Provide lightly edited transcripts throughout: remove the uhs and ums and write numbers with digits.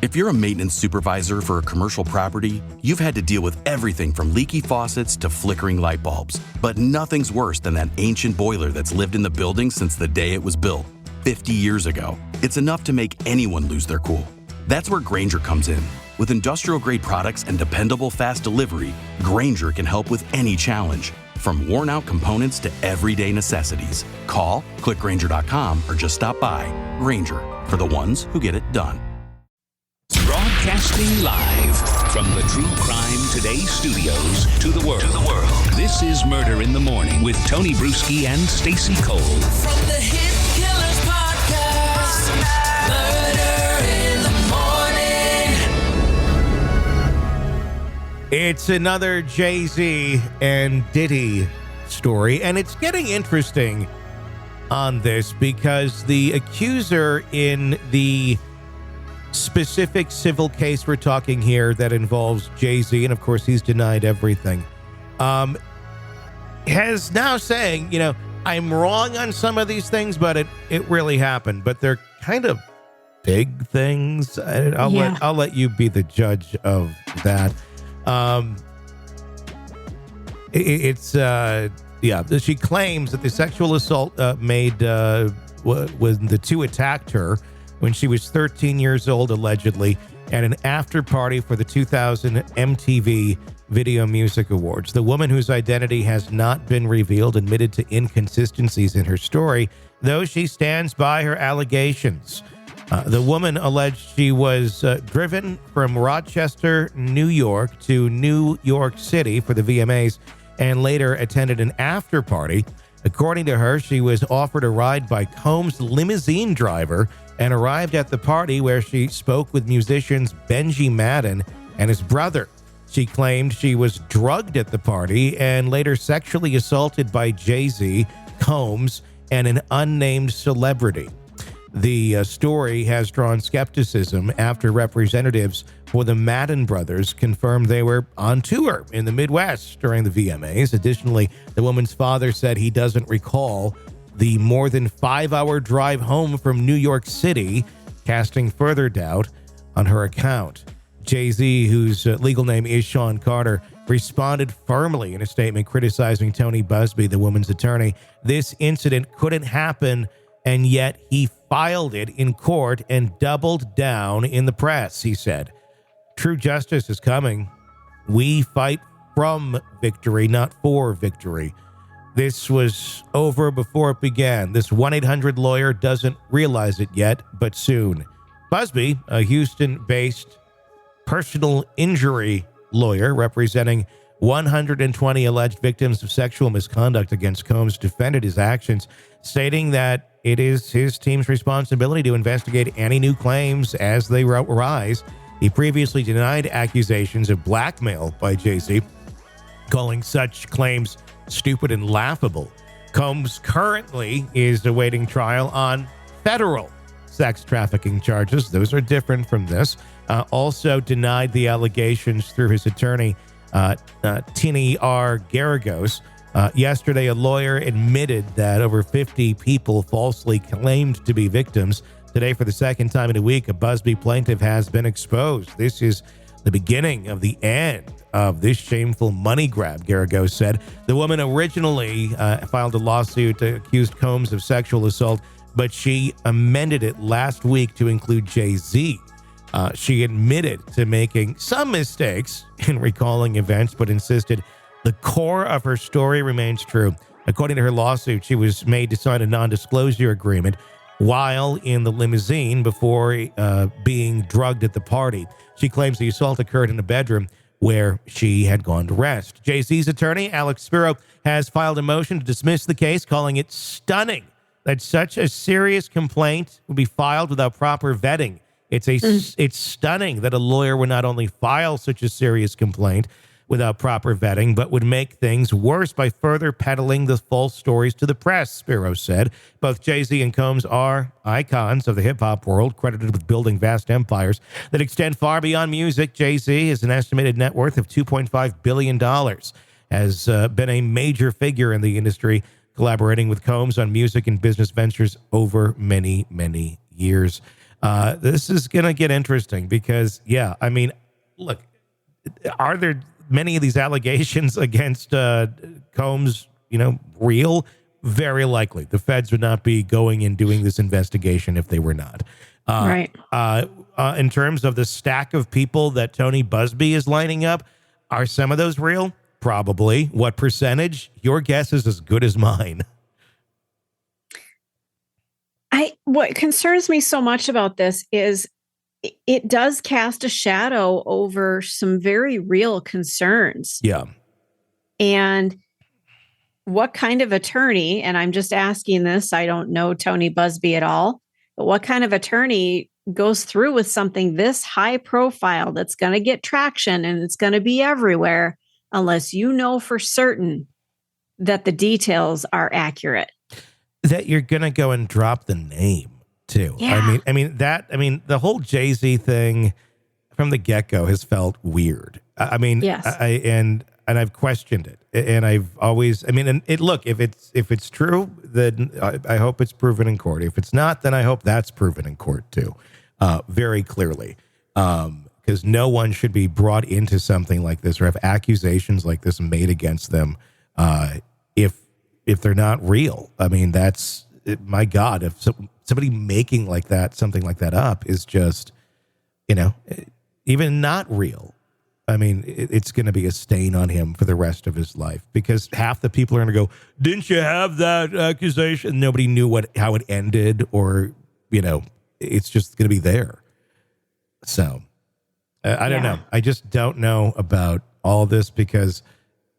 If you're a maintenance supervisor for a commercial property, you've had to deal with everything from leaky faucets to flickering light bulbs. But nothing's worse than that ancient boiler that's lived in the building since the day it was built, 50 years ago. It's enough to make anyone lose their cool. That's where Grainger comes in. With industrial-grade products and dependable fast delivery, Grainger can help with any challenge, from worn-out components to everyday necessities. Call, click Grainger.com, or just stop by. Grainger, for the ones who get it done. Broadcasting live from the True Crime Today studios to the world. This is Murder in the Morning with Tony Bruschi and Stacey Cole. From the Hit Killers podcast, Murder in the Morning. It's another Jay-Z and Diddy story, and it's getting interesting on this because the accuser in the specific civil case we're talking here that involves Jay-Z, and of course he's denied everything, has now saying, I'm wrong on some of these things, but it really happened. But they're kind of big things. I'll let you be the judge of that. She claims that the sexual assault made when the two attacked her when she was 13 years old, allegedly, at an after party for the 2000 MTV Video Music Awards. The woman, whose identity has not been revealed, admitted to inconsistencies in her story, though she stands by her allegations. The woman alleged she was driven from Rochester, New York, to New York City for the VMAs and later attended an after party. According to her, she was offered a ride by Combs' limousine driver and arrived at the party, where she spoke with musicians Benji Madden and his brother. She claimed she was drugged at the party and later sexually assaulted by Jay-Z, Combs, and an unnamed celebrity. The story has drawn skepticism after representatives for the Madden brothers confirmed they were on tour in the Midwest during the VMAs. Additionally, the woman's father said he doesn't recall the more than 5-hour drive home from New York City, casting further doubt on her account. Jay-Z, whose legal name is Sean Carter, responded firmly in a statement criticizing Tony Busby, the woman's attorney. This incident couldn't happen, and yet he filed it in court and doubled down in the press, he said. True justice is coming. We fight from victory, not for victory. This was over before it began. This 1-800 lawyer doesn't realize it yet, but soon. Busby, a Houston-based personal injury lawyer representing 120 alleged victims of sexual misconduct against Combs, defended his actions, stating that it is his team's responsibility to investigate any new claims as they arise. He previously denied accusations of blackmail by Jay-Z, calling such claims stupid and laughable. Combs currently is awaiting trial on federal sex trafficking charges. Those are different from this. Also denied the allegations through his attorney, Tini R. Garagos. Yesterday, a lawyer admitted that over 50 people falsely claimed to be victims. Today, for the second time in a week, a Busby plaintiff has been exposed. This is the beginning of the end of this shameful money grab, Garagos said. The woman originally filed a lawsuit that accused Combs of sexual assault, but she amended it last week to include Jay-Z. She admitted to making some mistakes in recalling events, but insisted the core of her story remains true. According to her lawsuit, she was made to sign a non-disclosure agreement while in the limousine before being drugged at the party. She claims the assault occurred in a bedroom where she had gone to rest. Jay-Z's attorney, Alex Spiro, has filed a motion to dismiss the case, calling it stunning that such a serious complaint would be filed without proper vetting. It's stunning that a lawyer would not only file such a serious complaint without proper vetting, but would make things worse by further peddling the false stories to the press, Spiro said. Both Jay-Z and Combs are icons of the hip-hop world, credited with building vast empires that extend far beyond music. Jay-Z has an estimated net worth of $2.5 billion, has been a major figure in the industry, collaborating with Combs on music and business ventures over many, many years. This is going to get interesting because, yeah, I mean, look, are there many of these allegations against Combs, real? Very likely. The feds would not be going and doing this investigation if they were not. Right. In terms of the stack of people that Tony Busby is lining up, are some of those real? Probably. What percentage? Your guess is as good as mine. What concerns me so much about this is it does cast a shadow over some very real concerns. Yeah. And what kind of attorney, and I'm just asking this, I don't know Tony Busby at all, but what kind of attorney goes through with something this high profile that's going to get traction and it's going to be everywhere unless you know for certain that the details are accurate? That you're going to go and drop the name too. Yeah. I mean, the whole Jay-Z thing from the get-go has felt weird. I mean, yes. And I've questioned it, and I've always, look, if it's true, then I hope it's proven in court. If it's not, then I hope that's proven in court too, very clearly. Because no one should be brought into something like this or have accusations like this made against them, if they're not real. I mean, that's, my God, if somebody making something like that up is just, even not real. I mean, it's going to be a stain on him for the rest of his life because half the people are going to go, didn't you have that accusation? Nobody knew how it ended, or, it's just going to be there. So I don't know. I just don't know about all this because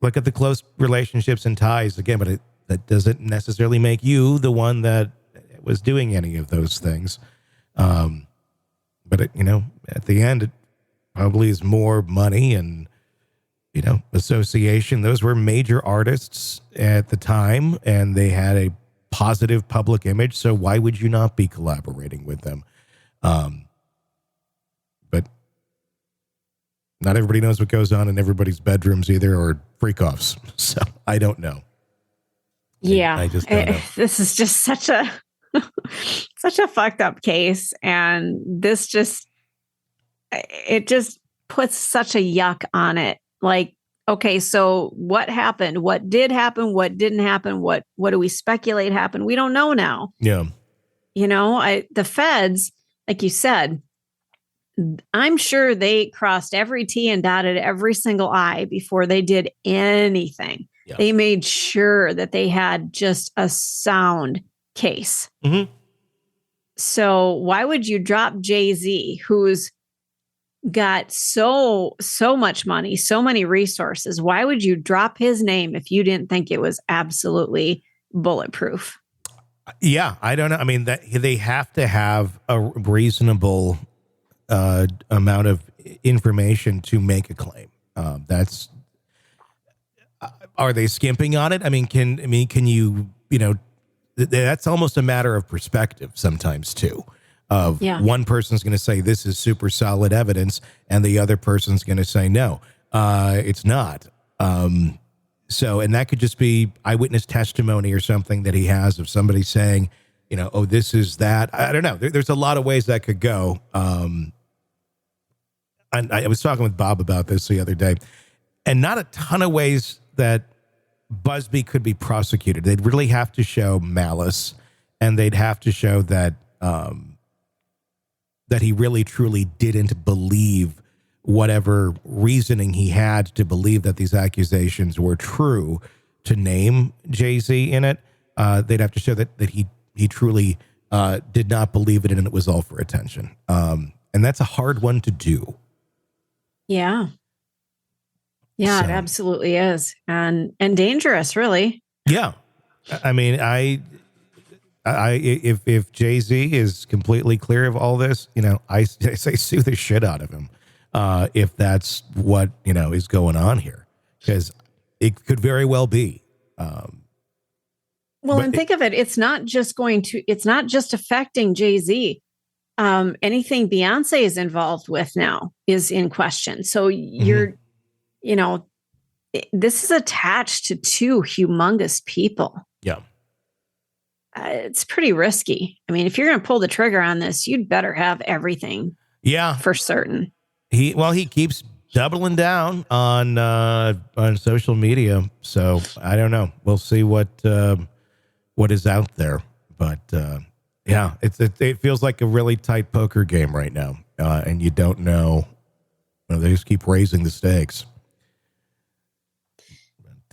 look at the close relationships and ties again, but that doesn't necessarily make you the one that was doing any of those things. But at the end, it probably is more money and, association. Those were major artists at the time and they had a positive public image. So why would you not be collaborating with them? But not everybody knows what goes on in everybody's bedrooms either, or freak-offs. So I don't know. Yeah. I just don't know. This is just such a fucked up case. And it just puts such a yuck on it. Like, okay, so what happened? What did happen? What didn't happen? What do we speculate happened? We don't know now. Yeah. The feds, like you said, I'm sure they crossed every T and dotted every single I before they did anything. Yeah. They made sure that they had just a sound case. Mm-hmm. So why would you drop Jay-Z, who's got so much money, so many resources? Why would you drop his name if you didn't think it was absolutely bulletproof? Yeah, I don't know. I mean, that they have to have a reasonable amount of information to make a claim. Are they skimping on it? I mean, can you, that's almost a matter of perspective sometimes too. One person's going to say this is super solid evidence, and the other person's going to say no, it's not. So, and that could just be eyewitness testimony or something that he has of somebody saying, oh, this is that. I don't know. There's a lot of ways that could go. And I was talking with Bob about this the other day, and not a ton of ways that Busby could be prosecuted. They'd really have to show malice, and they'd have to show that that he really truly didn't believe whatever reasoning he had to believe that these accusations were true to name Jay-Z in it. They'd have to show that he truly did not believe it and it was all for attention. And that's a hard one to do. Yeah. Yeah, so. It absolutely is. And dangerous, really. Yeah. I mean, if Jay-Z is completely clear of all this, I say sue the shit out of him. If that's what, is going on here, because it could very well be. And think of it. It's not just affecting Jay-Z. Anything Beyonce is involved with now is in question. So this is attached to two humongous people. Yeah. it's pretty risky. I mean, if you're going to pull the trigger on this, you'd better have everything Yeah. for certain. He keeps doubling down on social media. So I don't know. We'll see what is out there. But yeah, it feels like a really tight poker game right now. And you don't know. They just keep raising the stakes.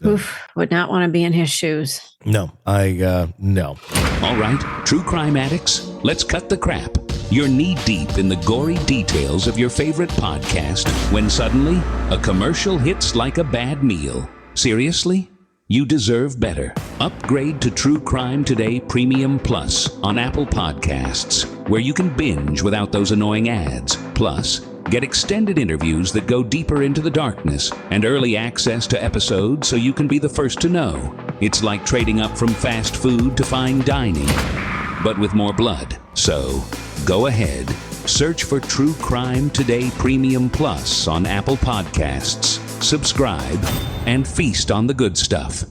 Oof, would not want to be in his shoes. No, no. All right, true crime addicts, let's cut the crap. You're knee-deep in the gory details of your favorite podcast when suddenly a commercial hits like a bad meal. Seriously? You deserve better. Upgrade to True Crime Today Premium Plus on Apple Podcasts, where you can binge without those annoying ads. Plus, get extended interviews that go deeper into the darkness and early access to episodes so you can be the first to know. It's like trading up from fast food to fine dining, but with more blood. So, go ahead. Search for True Crime Today Premium Plus on Apple Podcasts. Subscribe and feast on the good stuff.